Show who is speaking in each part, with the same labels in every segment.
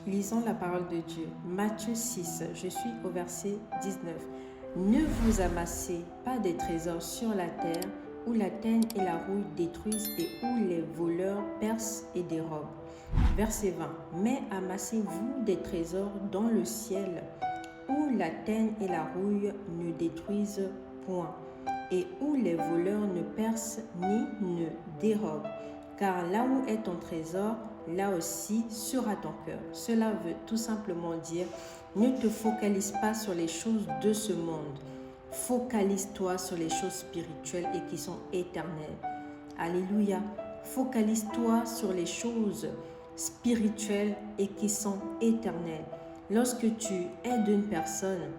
Speaker 1: Lisons la parole de Dieu. Matthieu 6, je suis au verset 19. Ne vous amassez pas des trésors sur la terre, où la teigne et la rouille détruisent et où les voleurs percent et dérobent. Verset 20. Mais amassez-vous des trésors dans le ciel, où la teigne et la rouille ne détruisent point, et où les voleurs ne percent ni ne dérobent. Car là où est ton trésor, là aussi sera ton cœur. Cela veut tout simplement dire, ne te focalise pas sur les choses de ce monde. Focalise-toi sur les choses spirituelles et qui sont éternelles. Alléluia. Focalise-toi sur les choses spirituelles et qui sont éternelles. Lorsque tu aides une personne,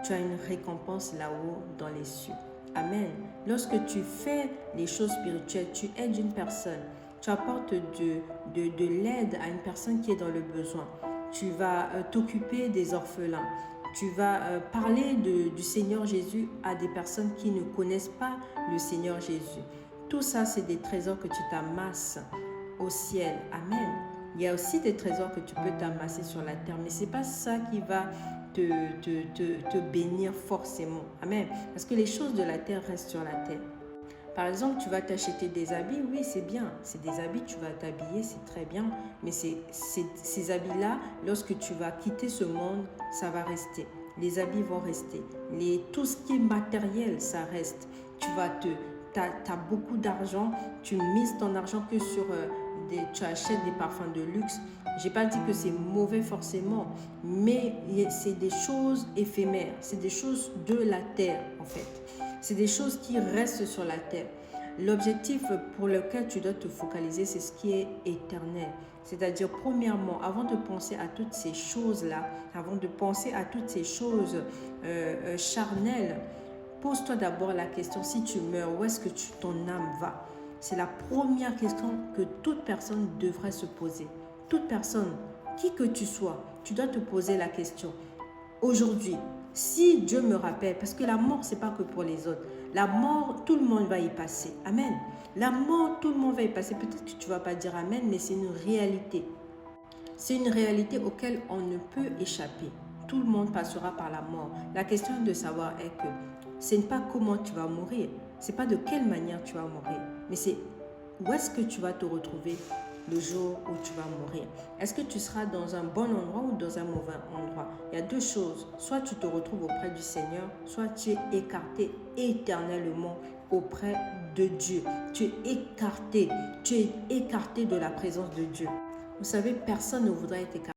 Speaker 1: tu as une récompense là-haut dans les cieux. Amen. Lorsque tu fais les choses spirituelles, tu aides une personne, tu apportes de l'aide à une personne qui est dans le besoin. Tu vas t'occuper des orphelins. Tu vas parler du Seigneur Jésus à des personnes qui ne connaissent pas le Seigneur Jésus. Tout ça, c'est des trésors que tu t'amasses au ciel. Amen. Il y a aussi des trésors que tu peux t'amasser sur la terre, mais ce n'est pas ça qui va te bénir forcément. Amen. Parce que les choses de la terre restent sur la terre. Par exemple, tu vas t'acheter des habits, oui, c'est bien. C'est des habits, tu vas t'habiller, c'est très bien. Mais ces habits-là, lorsque tu vas quitter ce monde, ça va rester. Les habits vont rester. Tout ce qui est matériel, ça reste. Tu as beaucoup d'argent, tu mises ton argent que sur tu achètes des parfums de luxe. Je n'ai pas dit que c'est mauvais forcément, mais c'est des choses éphémères, c'est des choses de la terre en fait. C'est des choses qui restent sur la terre. L'objectif pour lequel tu dois te focaliser, c'est ce qui est éternel. C'est-à-dire, premièrement, avant de penser à toutes ces choses-là, avant de penser à toutes ces choses charnelles, pose-toi d'abord la question, si tu meurs, où est-ce que ton âme va? C'est la première question que toute personne devrait se poser. Toute personne, qui que tu sois, tu dois te poser la question. Aujourd'hui, si Dieu me rappelle, parce que la mort, ce n'est pas que pour les autres. La mort, tout le monde va y passer. Amen. La mort, tout le monde va y passer. Peut-être que tu ne vas pas dire Amen, mais c'est une réalité. C'est une réalité auquel on ne peut échapper. Tout le monde passera par la mort. La question de savoir est que ce n'est pas comment tu vas mourir. Ce n'est pas de quelle manière tu vas mourir. Mais c'est où est-ce que tu vas te retrouver le jour où tu vas mourir. Est-ce que tu seras dans un bon endroit ou dans un mauvais endroit? Il y a deux choses. Soit tu te retrouves auprès du Seigneur, soit tu es écarté éternellement auprès de Dieu. Tu es écarté de la présence de Dieu. Vous savez, personne ne voudrait être écarté.